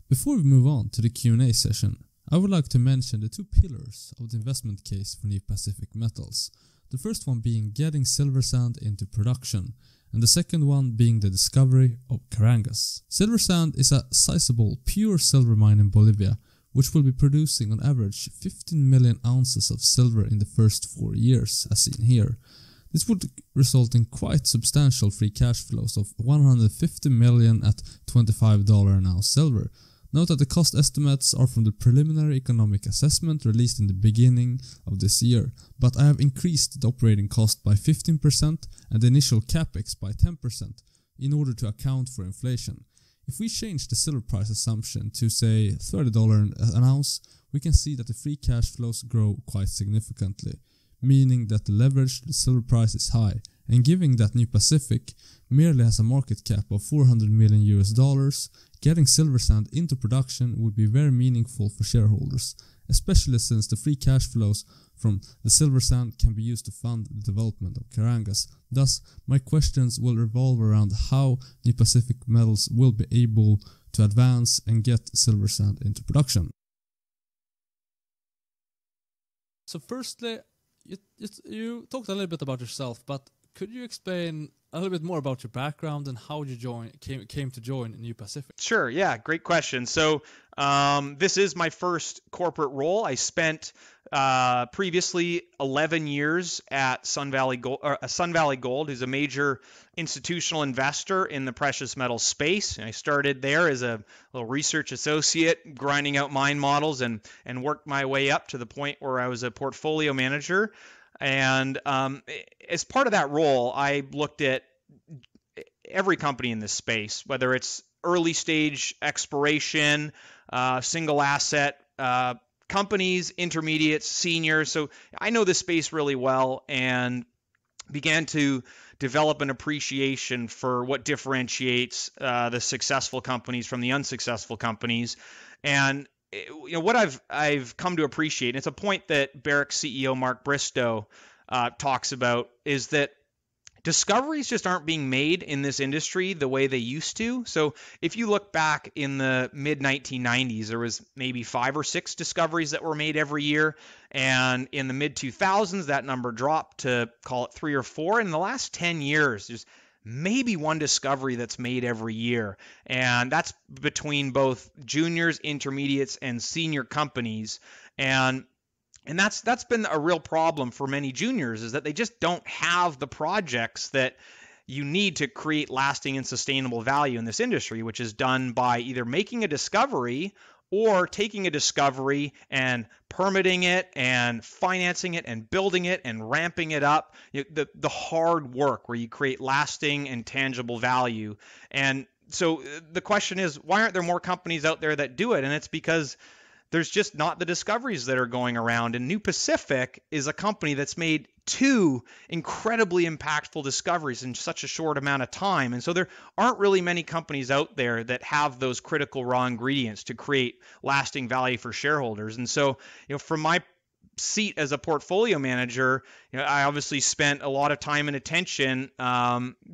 Before we move on to the Q&A session, I would like to mention the two pillars of the investment case for New Pacific Metals. The first one being getting silver sand into production, and the second one being the discovery of Carangas. Silver sand is a sizable pure silver mine in Bolivia, which will be producing on average 15 million ounces of silver in the first 4 years, as seen here. This would result in quite substantial free cash flows of 150 million at $25 an ounce silver. Note that the cost estimates are from the preliminary economic assessment released in the beginning of this year, but I have increased the operating cost by 15% and the initial capex by 10% in order to account for inflation. If we change the silver price assumption to say $30 an ounce, we can see that the free cash flows grow quite significantly, meaning that the leverage to the silver price is high, and given that New Pacific merely has a market cap of $400 million US, getting silver sand into production would be very meaningful for shareholders, especially since the free cash flows from the silver sand can be used to fund the development of Carangas. Thus, my questions will revolve around how New Pacific Metals will be able to advance and get silver sand into production. So firstly, you talked a little bit about yourself, but could you explain a little bit more about your background and how you came to join New Pacific? Sure, yeah, great question. So this is my first corporate role. I spent previously 11 years at Sun Valley Gold, who's a major institutional investor in the precious metal space. And I started there as a little research associate, grinding out mine models, and worked my way up to the point where I was a portfolio manager. And as part of that role, I looked at every company in this space, whether it's early stage exploration, single asset companies, intermediates, seniors. So I know this space really well and began to develop an appreciation for what differentiates the successful companies from the unsuccessful companies. And what I've come to appreciate, and it's a point that Barrick's CEO Mark Bristow talks about, is that discoveries just aren't being made in this industry the way they used to. So if you look back in the mid-1990s, there was maybe 5 or 6 discoveries that were made every year. And in the mid-2000s, that number dropped to, call it 3 or 4. In the last 10 years, there's maybe 1 discovery that's made every year. And that's between both juniors, intermediates, and senior companies. And that's been a real problem for many juniors, is that they just don't have the projects that you need to create lasting and sustainable value in this industry, which is done by either making a discovery or taking a discovery and permitting it and financing it and building it and ramping it up. The hard work where you create lasting and tangible value. And so the question is, why aren't there more companies out there that do it? And it's because there's just not the discoveries that are going around. And New Pacific is a company that's made 2 incredibly impactful discoveries in such a short amount of time. And so there aren't really many companies out there that have those critical raw ingredients to create lasting value for shareholders. And so, from my seat as a portfolio manager, I obviously spent a lot of time and attention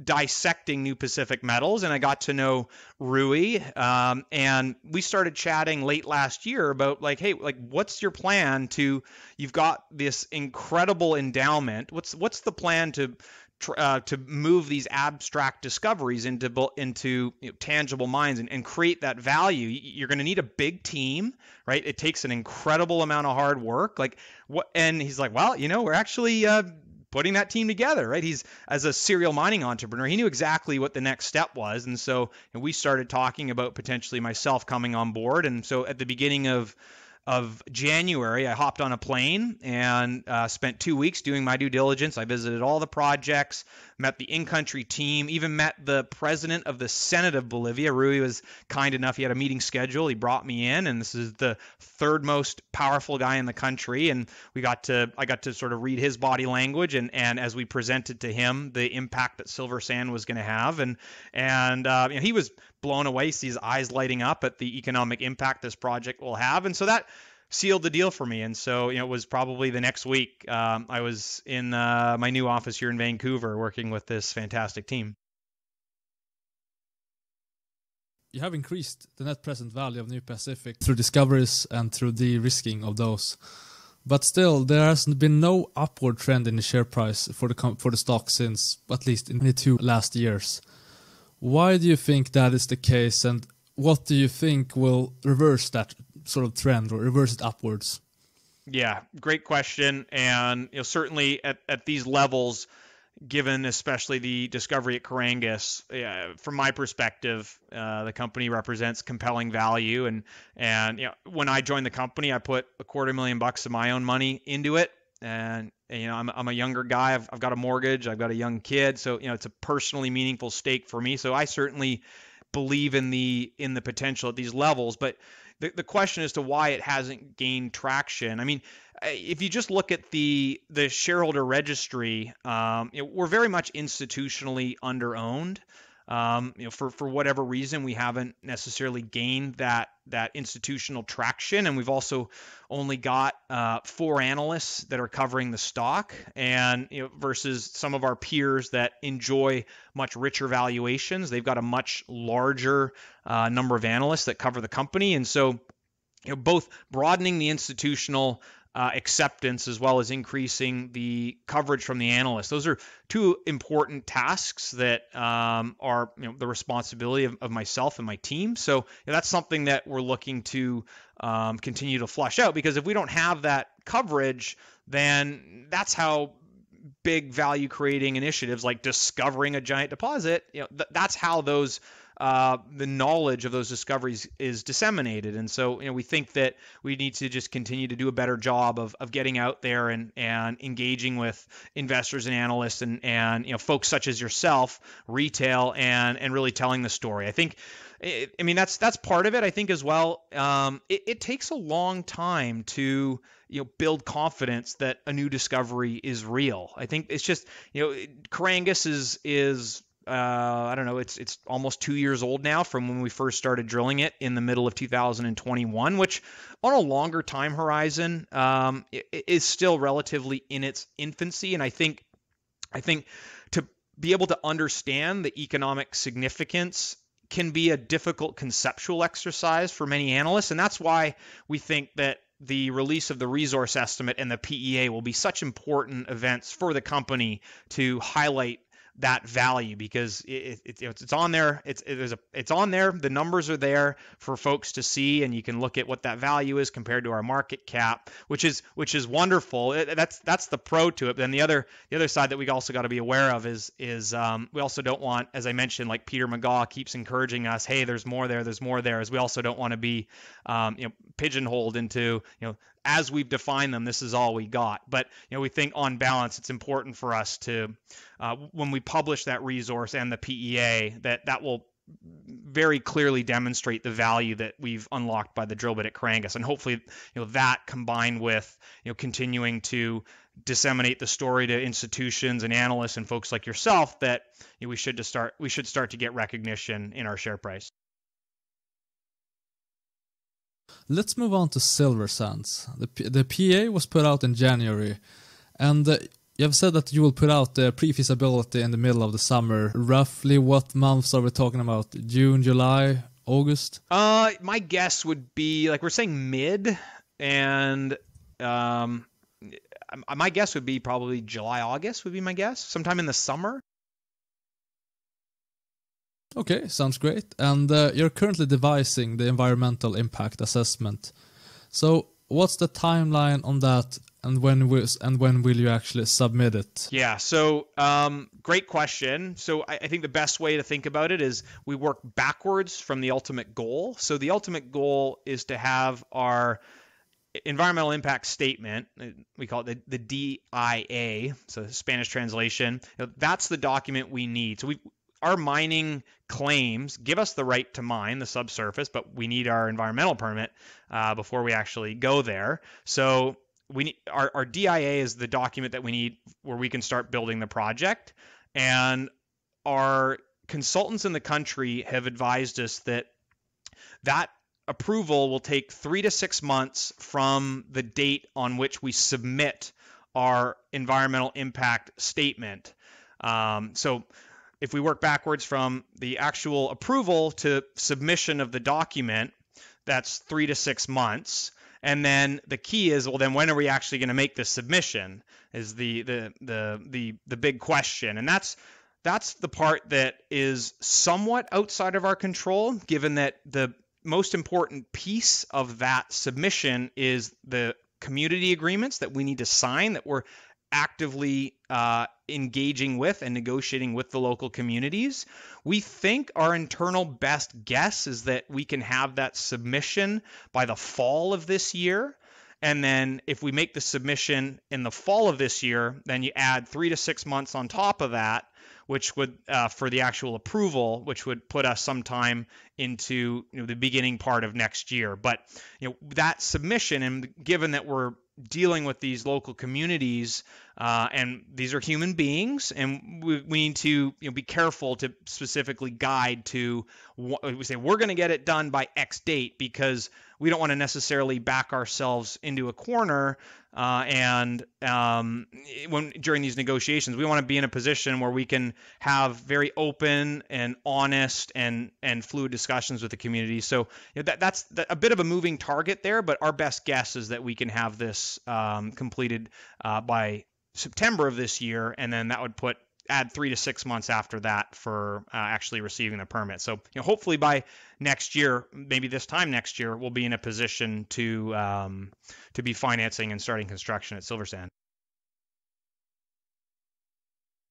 dissecting New Pacific Metals, and I got to know Rui, and we started chatting late last year about hey, what's your plan you've got this incredible endowment. What's the plan to move these abstract discoveries into tangible mines and create that value? You're going to need a big team, right? It takes an incredible amount of hard work. And he's like, well, we're actually putting that team together, right? He's, as a serial mining entrepreneur, he knew exactly what the next step was. And so we started talking about potentially myself coming on board. And so at the beginning of January, I hopped on a plane and spent 2 weeks doing my due diligence. I visited all the projects, met the in-country team, even met the president of the Senate of Bolivia. Rui was kind enough. He had a meeting scheduled. He brought me in, and this is the 3rd most powerful guy in the country. And I got to sort of read his body language, and as we presented to him the impact that silver sand was going to have, and he was blown away, sees eyes lighting up at the economic impact this project will have. And so that sealed the deal for me. And so, it was probably the next week I was in my new office here in Vancouver working with this fantastic team. you have increased the net present value of New Pacific through discoveries and through de-risking of those. But still, there has been no upward trend in the share price for the stock since at least in the 2 last years. Why do you think that is the case, and what do you think will reverse that sort of trend or reverse it upwards? Yeah, great question. And certainly at these levels, given especially the discovery at Carangas, from my perspective, the company represents compelling value. And when I joined the company, I put $250,000 of my own money into it. And I'm a younger guy. I've got a mortgage. I've got a young kid. So it's a personally meaningful stake for me. So I certainly believe in the potential at these levels. But the question as to why it hasn't gained traction, I mean, if you just look at the shareholder registry, we're very much institutionally underowned. For whatever reason, we haven't necessarily gained that institutional traction, and we've also only got 4 analysts that are covering the stock, and versus some of our peers that enjoy much richer valuations. They've got a much larger number of analysts that cover the company, and so both broadening the institutional acceptance as well as increasing the coverage from the analysts. Those are 2 important tasks that are the responsibility of myself and my team. So that's something that we're looking to continue to flush out, because if we don't have that coverage, then that's how big value creating initiatives like discovering a giant deposit, that's how those the knowledge of those discoveries is disseminated. And so, we think that we need to just continue to do a better job of getting out there and engaging with investors and analysts and folks such as yourself, retail, and really telling the story. I think, that's part of it. I think as well, it takes a long time to build confidence that a new discovery is real. I think it's just, Carangas is I don't know, it's almost 2 years old now from when we first started drilling it in the middle of 2021, which on a longer time horizon is still relatively in its infancy. And I think to be able to understand the economic significance can be a difficult conceptual exercise for many analysts. And that's why we think that the release of the resource estimate and the PEA will be such important events for the company to highlight that value, because it's on there. It's on there. The numbers are there for folks to see, and you can look at what that value is compared to our market cap, which is wonderful. That's the pro to it. But then the other side that we also got to be aware of is we also don't want, as I mentioned, like Peter Megaw keeps encouraging us, hey, there's more there, as we also don't want to be pigeonholed into as we've defined them, this is all we got. But we think on balance, it's important for us to, when we publish that resource and the PEA, that will very clearly demonstrate the value that we've unlocked by the drill bit at Carangas, and hopefully, that combined with continuing to disseminate the story to institutions and analysts and folks like yourself, that we should start to get recognition in our share price. Let's move on to Silver Sands. The PEA was put out in January, and you have said that you will put out the pre-feasibility in the middle of the summer. Roughly what months are we talking about? June, July, August? My guess would be, like, we're saying mid, and my guess would be probably July, August would be my guess, sometime in the summer. Okay, sounds great. And you're currently devising the environmental impact assessment. So what's the timeline on that, and when will you actually submit it? Yeah, so great question. So I think the best way to think about it is we work backwards from the ultimate goal. So the ultimate goal is to have our environmental impact statement, we call it the DIA, so the Spanish translation. That's the document we need. So our mining claims give us the right to mine the subsurface, but we need our environmental permit before we actually go there. So our DIA is the document that we need where we can start building the project. And our consultants in the country have advised us that approval will take 3 to 6 months from the date on which we submit our environmental impact statement. So if we work backwards from the actual approval to submission of the document, that's 3 to 6 months. And then the key is, well, then when are we actually going to make this submission is the big question. And that's the part that is somewhat outside of our control, given that the most important piece of that submission is the community agreements that we need to sign, that we're actively engaging with and negotiating with the local communities. We think our internal best guess is that we can have that submission by the fall of this year. And then if we make the submission in the fall of this year, then you add 3 to 6 months on top of that, which would for the actual approval, which would put us sometime into the beginning part of next year. But that submission, and given that we're dealing with these local communities, and these are human beings, and we need to be careful to specifically guide to we say we're going to get it done by X date, because we don't want to necessarily back ourselves into a corner. And during these negotiations, we want to be in a position where we can have very open and honest and fluid discussions with the community. So that's a bit of a moving target there, but our best guess is that we can have this completed by September of this year, and then that would add 3 to 6 months after that for actually receiving the permit. So hopefully by next year, maybe this time next year, we'll be in a position to be financing and starting construction at Silver Sand.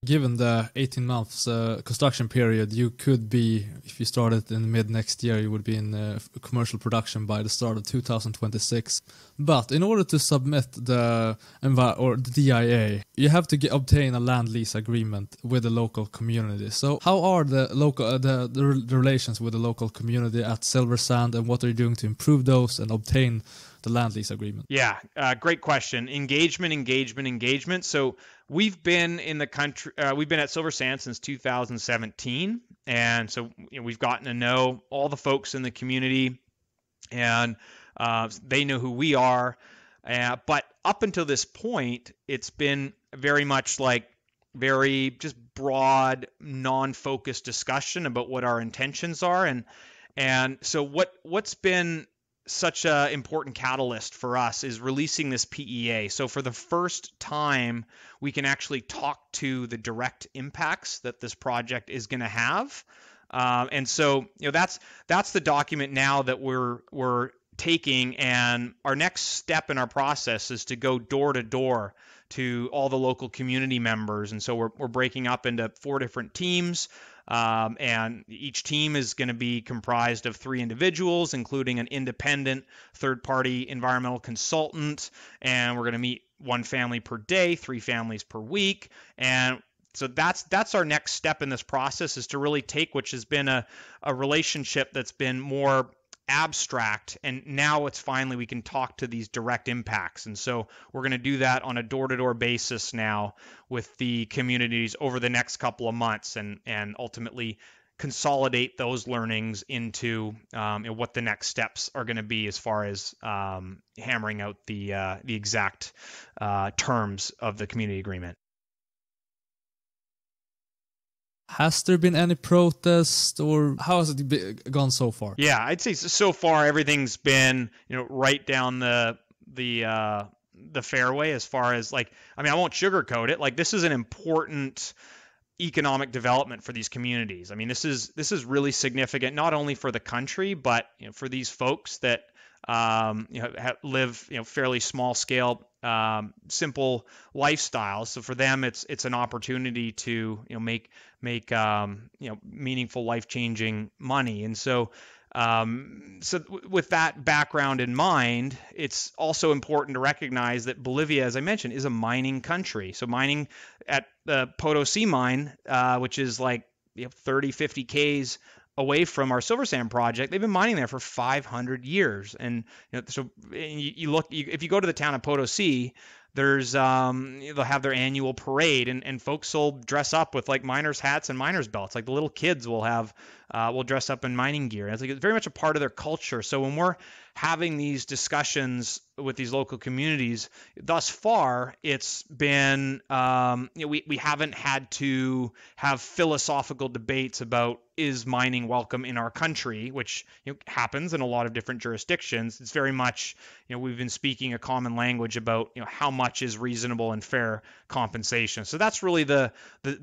Given the 18 months construction period, you could be, if you started in mid next year, you would be in commercial production by the start of 2026. But in order to submit the DIA, you have to obtain a land lease agreement with the local community. So how are the relations with the local community at Silver Sand, and what are you doing to improve those and obtain the land lease agreement? Yeah, great question. Engagement. So we've been in the country. We've been at Silver Sand since 2017, and so we've gotten to know all the folks in the community, and they know who we are. But up until this point, it's been very much like very just broad, non-focused discussion about what our intentions are, and so what's been such an important catalyst for us is releasing this PEA. So for the first time, we can actually talk to the direct impacts that this project is going to have. And so that's the document now that we're taking, and our next step in our process is to go door to door to all the local community members. And so we're breaking up into 4 different teams. And each team is going to be comprised of 3 individuals, including an independent third-party environmental consultant. And we're going to meet 1 family per day, 3 families per week. And so that's our next step in this process, is to really take, which has been a relationship that's been more abstract, and now it's finally we can talk to these direct impacts. And so we're going to do that on a door-to-door basis now with the communities over the next couple of months, and ultimately consolidate those learnings into what the next steps are going to be as far as hammering out the exact terms of the community agreement. Has there been any protest, or how has it gone so far? Yeah, I'd say so far everything's been right down the fairway as far as I won't sugarcoat it. This is an important economic development for these communities. I mean, this is really significant, not only for the country, but for these folks that live fairly small scale, simple lifestyles. So for them, it's an opportunity to make meaningful, life-changing money. And so with that background in mind, it's also important to recognize that Bolivia, as I mentioned, is a mining country. So mining at the Potosi mine, which is 30, 50 Ks away from our Silver Sand project, they've been mining there for 500 years. And so if you go to the town of Potosi, there's they'll have their annual parade, and folks will dress up with miners hats and miners belts. The little kids will dress up in mining gear. It's very much a part of their culture. So when we're having these discussions with these local communities, thus far, it's been, we haven't had to have philosophical debates about is mining welcome in our country, which happens in a lot of different jurisdictions. It's very much, we've been speaking a common language about, how much is reasonable and fair compensation. So that's really the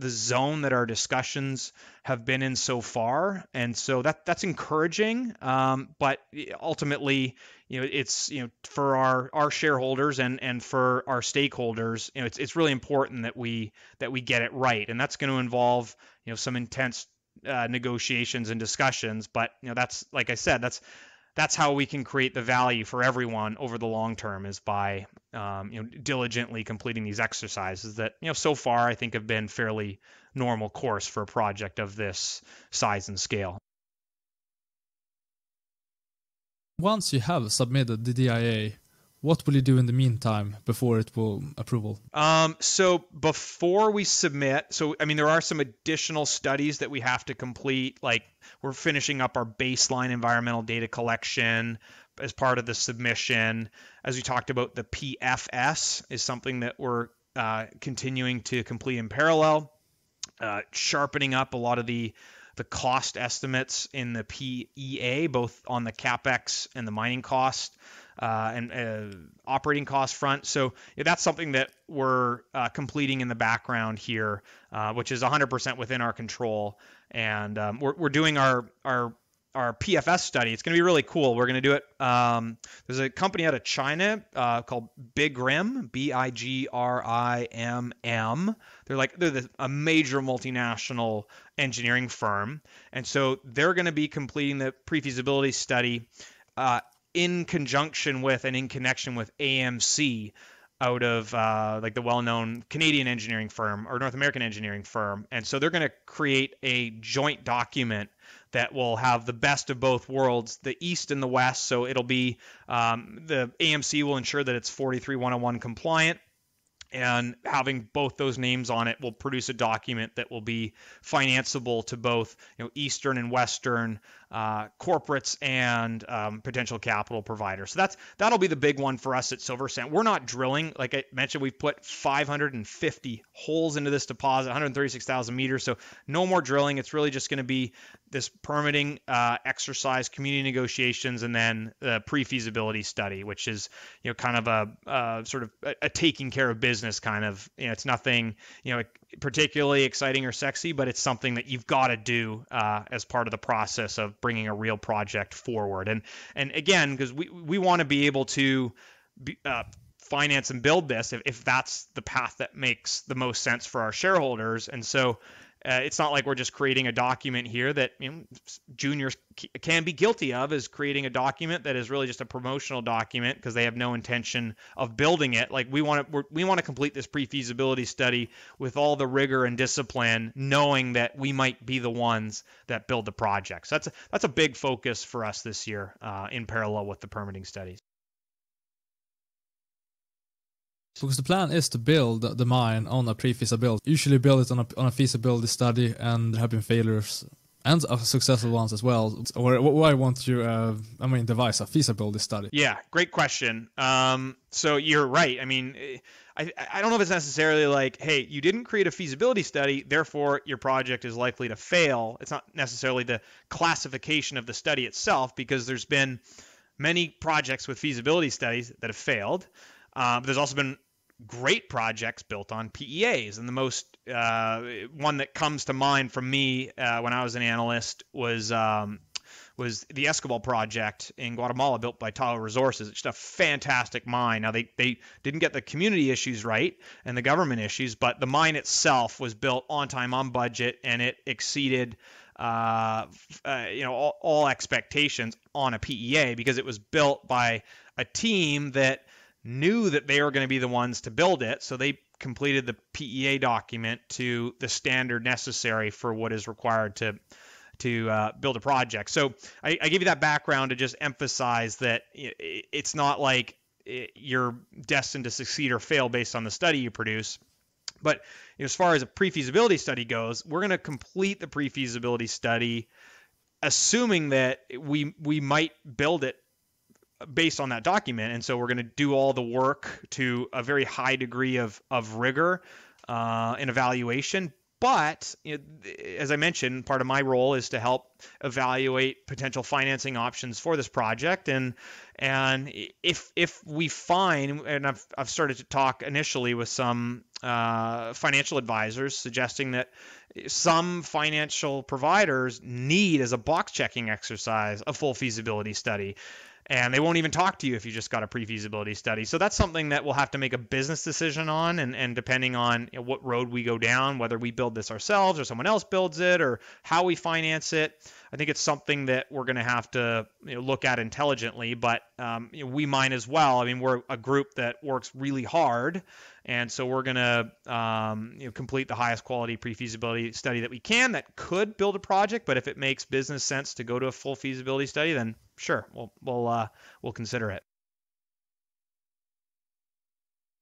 zone that our discussions have been in so far, and so that's encouraging. But ultimately, it's for our shareholders and for our stakeholders, it's really important that we get it right, and that's going to involve some intense negotiations and discussions. But that's, like I said, that's how we can create the value for everyone over the long term, is by diligently completing these exercises that so far I think have been fairly normal course for a project of this size and scale. Once you have submitted the DIA, what will you do in the meantime before it will approval? So before we submit, there are some additional studies that we have to complete. Like, we're finishing up our baseline environmental data collection as part of the submission. As we talked about, the PFS is something that we're continuing to complete in parallel, sharpening up a lot of the cost estimates in the PEA, both on the capex and the mining cost and operating cost front. So that's something that we're completing in the background here, which is 100% within our control. And we're doing our PFS study. It's going to be really cool. We're going to do it. There's a company out of China called BigRim, BIGRIMM. They're a major multinational engineering firm, and so they're going to be completing the pre-feasibility study in conjunction with and in connection with AMC, out of the well-known Canadian engineering firm or North American engineering firm. And so they're going to create a joint document that will have the best of both worlds, the East and the West. So it'll be, the AMC will ensure that it's 43101 compliant, and having both those names on it will produce a document that will be financeable to both Eastern and Western corporates and potential capital providers. So that'll be the big one for us at Silver Sand. We're not drilling. Like I mentioned, we've put 550 holes into this deposit, 136,000 meters. So no more drilling. It's really just going to be this permitting exercise, community negotiations, and then the pre-feasibility study, which is kind of a sort of a taking care of business kind of. It's nothing particularly exciting or sexy, but it's something that you've got to do as part of the process of bringing a real project forward. And again, because we want to be able to finance and build this if that's the path that makes the most sense for our shareholders. And so it's not like we're just creating a document here that juniors can be guilty of, is creating a document that is really just a promotional document because they have no intention of building it. Like, we want to complete this pre-feasibility study with all the rigor and discipline, knowing that we might be the ones that build the project. So that's a big focus for us this year, in parallel with the permitting studies. Because the plan is to build the mine on a pre-feasibility. Usually build it on a feasibility study, and there have been failures and successful ones as well. Or why won't you, devise a feasibility study? Yeah, great question. So you're right. I mean, I don't know if it's necessarily like, hey, you didn't create a feasibility study, therefore your project is likely to fail. It's not necessarily the classification of the study itself, because there's been many projects with feasibility studies that have failed. But there's also been great projects built on PEAs, and the most one that comes to mind from me when I was an analyst was the Escobal project in Guatemala, built by Tahoe Resources. It's just a fantastic mine. Now they didn't get the community issues right and the government issues, but the mine itself was built on time, on budget, and it exceeded all expectations on a PEA, because it was built by a team that knew that they were going to be the ones to build it. So they completed the PEA document to the standard necessary for what is required to build a project. So I give you that background to just emphasize that it's not like you're destined to succeed or fail based on the study you produce. But as far as a pre-feasibility study goes, we're going to complete the pre-feasibility study assuming that we might build it based on that document. And so we're going to do all the work to a very high degree of rigor in evaluation. But as I mentioned, part of my role is to help evaluate potential financing options for this project. And if we find, and I've started to talk initially with some financial advisors suggesting that some financial providers need, as a box checking exercise, a full feasibility study. And they won't even talk to you if you just got a pre-feasibility study. So that's something that we'll have to make a business decision on, and depending on what road we go down, whether we build this ourselves or someone else builds it, or how we finance it, I think it's something that we're going to have to look at intelligently. But we might as well. I mean, we're a group that works really hard, and so we're going to complete the highest quality pre-feasibility study that we can that could build a project. But if it makes business sense to go to a full feasibility study, then sure, we'll consider it.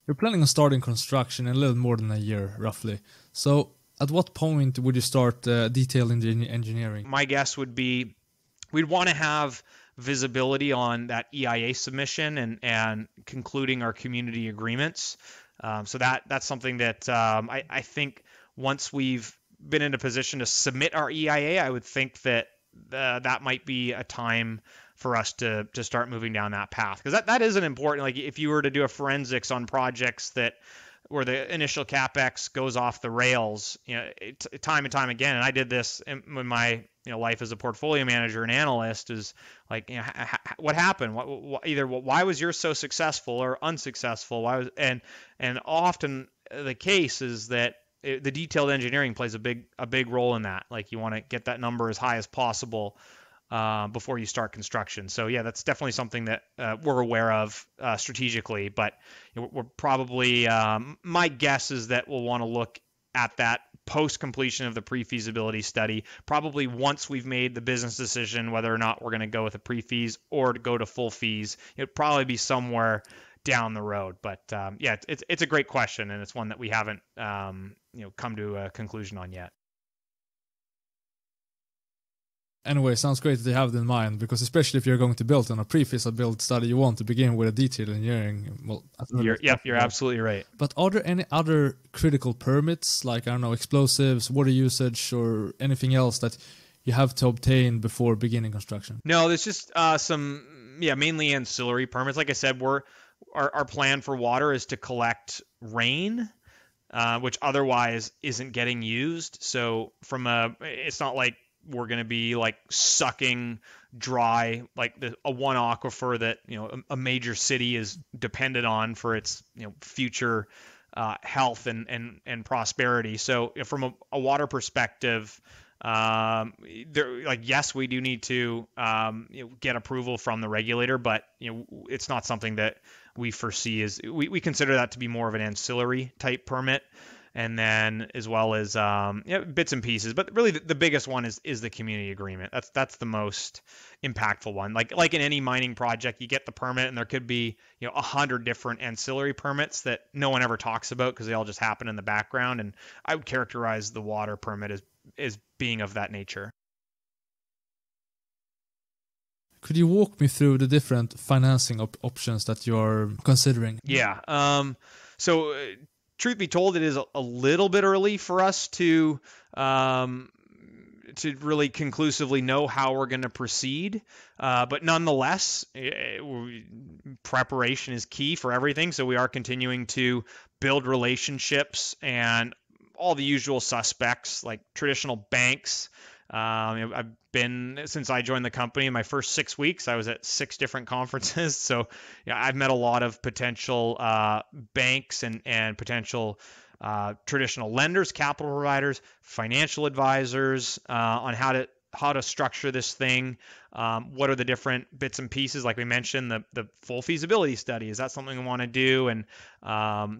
You're planning on starting construction in a little more than a year, roughly. So at what point would you start detailed engineering? My guess would be we'd want to have visibility on that EIA submission and concluding our community agreements. So that's something that I think once we've been in a position to submit our EIA, I would think that that might be a time for us to start moving down that path, because that is an important, like if you were to do a forensics on projects that where the initial capex goes off the rails, time and time again, and I did this in my life as a portfolio manager and analyst, is like, what happened? Why was yours so successful or unsuccessful? And often the case is that the detailed engineering plays a big role in that. Like, you want to get that number as high as possible before you start construction. So yeah, that's definitely something that we're aware of strategically. But we're probably, my guess is that we'll want to look at that post completion of the pre-feasibility study, probably once we've made the business decision whether or not we're going to go with a pre-feas or to go to full fees. It'd probably be somewhere down the road. But yeah, it's a great question, and it's one that we haven't come to a conclusion on yet. Anyway, sounds great to have it in mind, because especially if you're going to build on a pre-feasibility study, you want to begin with a detailed engineering. Well, you're absolutely right. But are there any other critical permits, like, I don't know, explosives, water usage, or anything else that you have to obtain before beginning construction? No, there's just some, mainly ancillary permits. Like I said, our plan for water is to collect rain, which otherwise isn't getting used. So it's not like we're going to be like sucking dry like a one aquifer that a major city is dependent on for its future health and prosperity. So from a water perspective, yes, we do need to get approval from the regulator, but it's not something that we foresee as we consider that to be more of an ancillary type permit. And then as well as bits and pieces, but really the biggest one is the community agreement. That's the most impactful one. Like in any mining project, you get the permit, and there could be 100 different ancillary permits that no one ever talks about because they all just happen in the background. And I would characterize the water permit as being of that nature. Could you walk me through the different financing options that you're considering? Yeah. So. Truth be told, it is a little bit early for us to really conclusively know how we're going to proceed. But nonetheless, preparation is key for everything. So we are continuing to build relationships and all the usual suspects, like traditional banks. I've been, since I joined the company, in my first 6 weeks, I was at 6 different conferences. So I've met a lot of potential banks and potential traditional lenders, capital providers, financial advisors on how to structure this thing. What are the different bits and pieces? Like we mentioned, the full feasibility study. Is that something we want to do? And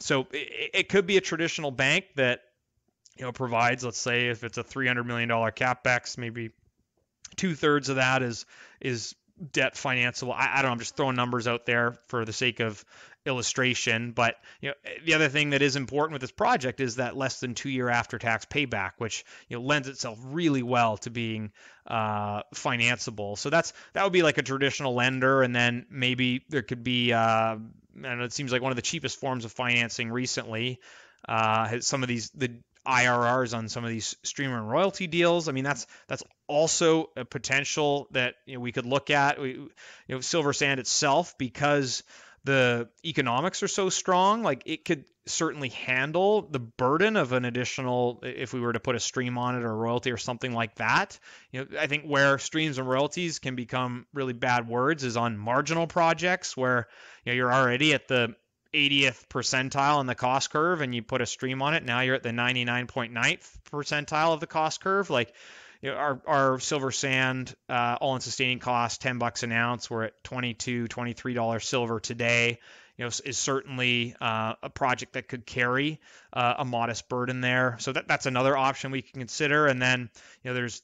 so it could be a traditional bank that provides, let's say, if it's a $300 million capex, maybe 2/3 of that is debt financeable. I don't know, I'm just throwing numbers out there for the sake of illustration. But the other thing that is important with this project is that less than 2-year after-tax payback, which lends itself really well to being financeable. So that would be like a traditional lender, and then maybe there could be and it seems like one of the cheapest forms of financing recently. Some of the IRRs on some of these streamer and royalty deals. I mean, that's also a potential that we could look at. Silver Sand itself, because the economics are so strong, like it could certainly handle the burden of an additional, if we were to put a stream on it or a royalty or something like that. I think where streams and royalties can become really bad words is on marginal projects where you're already at the 80th percentile on the cost curve and you put a stream on it. Now you're at the 99.9th percentile of the cost curve. Like our silver sand all-in sustaining cost, $10 an ounce. We're at $22-23 silver today. Is certainly a project that could carry a modest burden there. So that's another option we can consider. And then there's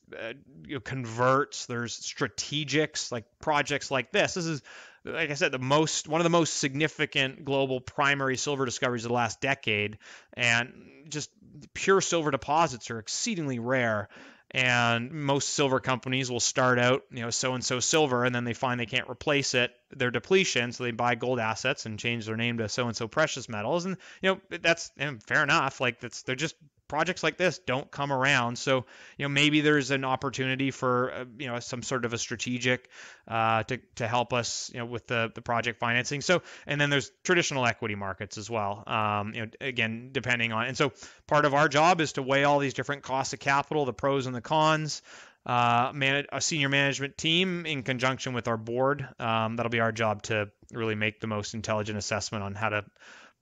converts, there's strategics, like projects like this. This is, like I said, one of the most significant global primary silver discoveries of the last decade, and just pure silver deposits are exceedingly rare. And most silver companies will start out, so-and-so silver, and then they find they can't replace their depletion, so they buy gold assets and change their name to so-and-so precious metals. And, that's fair enough. Like they're just projects like this don't come around. So, maybe there's an opportunity for, some sort of a strategic to help us, with the project financing. So, and then there's traditional equity markets as well. Again, depending on, and so part of our job is to weigh all these different costs of capital, the pros and the cons. A senior management team in conjunction with our board. That'll be our job to really make the most intelligent assessment on how to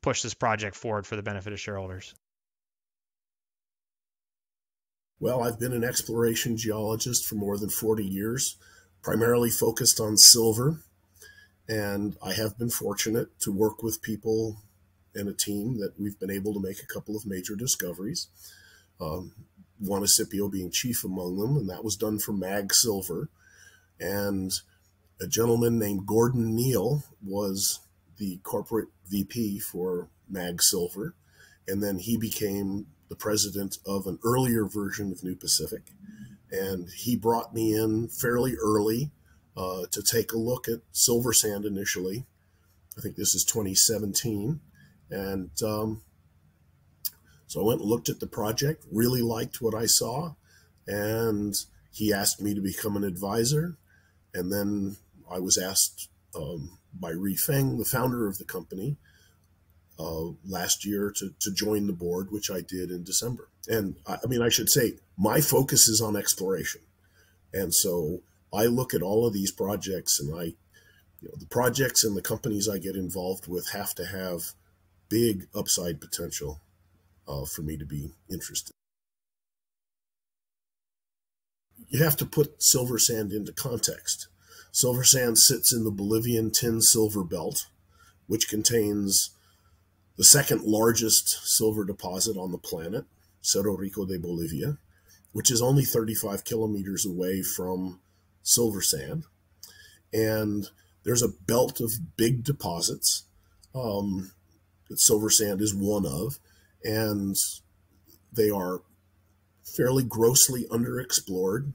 push this project forward for the benefit of shareholders. Well, I've been an exploration geologist for more than 40 years, primarily focused on silver, and I have been fortunate to work with people in a team that we've been able to make a couple of major discoveries, Juanicipio being chief among them, and that was done for Mag Silver. And a gentleman named Gordon Neal was the corporate VP for Mag Silver, and then he became the president of an earlier version of New Pacific. And he brought me in fairly early to take a look at silver sand initially. I think this is 2017. And so I went and looked at the project, really liked what I saw, and he asked me to become an advisor. And then I was asked by Ri Feng, the founder of the company, last year to join the board, which I did in December. And I should say, my focus is on exploration. And so I look at all of these projects, and the projects and the companies I get involved with have to have big upside potential for me to be interested. You have to put silver sand into context. Silver sand sits in the Bolivian tin silver belt, which contains the second largest silver deposit on the planet, Cerro Rico de Bolivia, which is only 35 kilometers away from silver sand. And there's a belt of big deposits that silver sand is one of, and they are fairly grossly underexplored.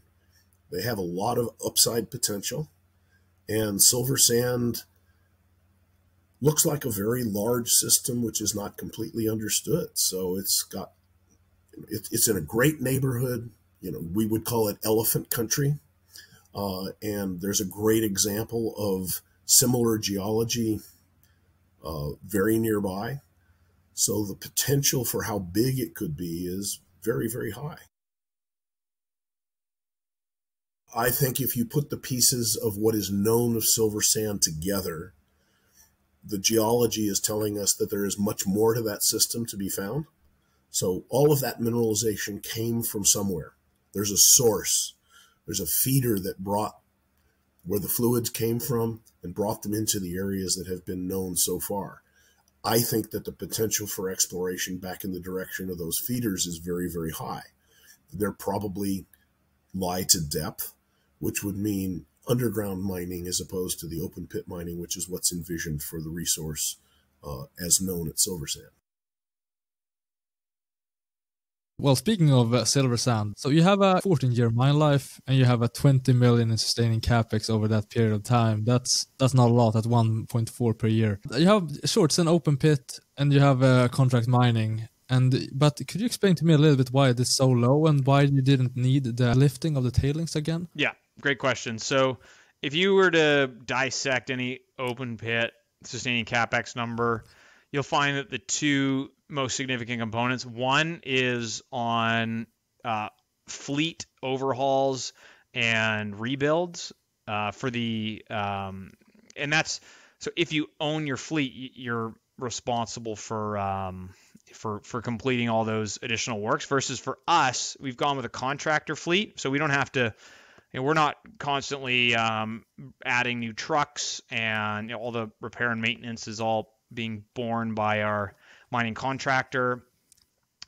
They have a lot of upside potential, and silver sand looks like a very large system which is not completely understood. So it's in a great neighborhood. We would call it elephant country. And there's a great example of similar geology very nearby. So the potential for how big it could be is very, very high. I think if you put the pieces of what is known of silver sand together, the geology is telling us that there is much more to that system to be found. So all of that mineralization came from somewhere. There's a source. There's a feeder that brought where the fluids came from and brought them into the areas that have been known so far. I think that the potential for exploration back in the direction of those feeders is very, very high. They're probably lie to depth, which would mean underground mining as opposed to the open pit mining, which is what's envisioned for the resource as known at Silver Sand. Well, speaking of silver sand, so you have a 14-year mine life and you have a 20 million in sustaining capex over that period of time. That's not a lot at 1.4 per year. You have, sure, it's an open pit and you have contract mining. But could you explain to me a little bit why it is so low and why you didn't need the lifting of the tailings again? Yeah, great question. So if you were to dissect any open pit sustaining capex number, you'll find that the two most significant components, one is on fleet overhauls and rebuilds for the and that's, so if you own your fleet, you're responsible for completing all those additional works, versus for us, we've gone with a contractor fleet, so we don't have to, we're not constantly adding new trucks, and all the repair and maintenance is all being borne by our mining contractor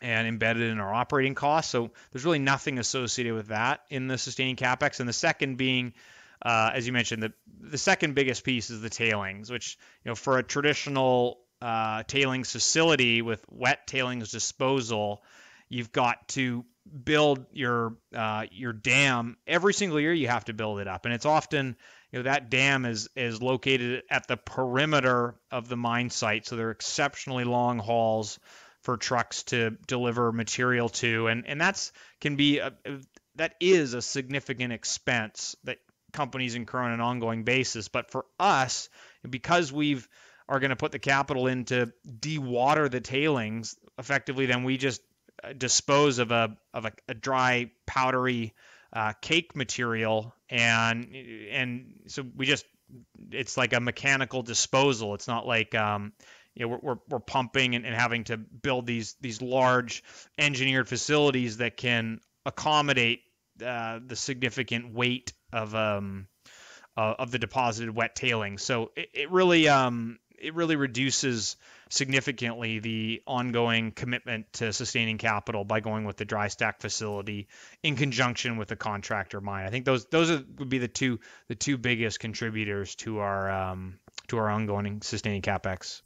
and embedded in our operating costs. So there's really nothing associated with that in the sustaining capex. And the second being, as you mentioned, the second biggest piece is the tailings, which, for a traditional tailings facility with wet tailings disposal, you've got to build your dam every single year. You have to build it up, and it's often, that dam is located at the perimeter of the mine site, so they're exceptionally long hauls for trucks to deliver material to, and that is a significant expense that companies incur on an ongoing basis. But for us, because are going to put the capital in to dewater the tailings effectively, then we just dispose of a dry powdery cake material, and so it's like a mechanical disposal. It's not like we're pumping and having to build these large engineered facilities that can accommodate the significant weight of the deposited wet tailings. So it really reduces significantly the ongoing commitment to sustaining capital by going with the dry stack facility in conjunction with the contractor mine. I think those would be the two biggest contributors to our ongoing sustaining capex.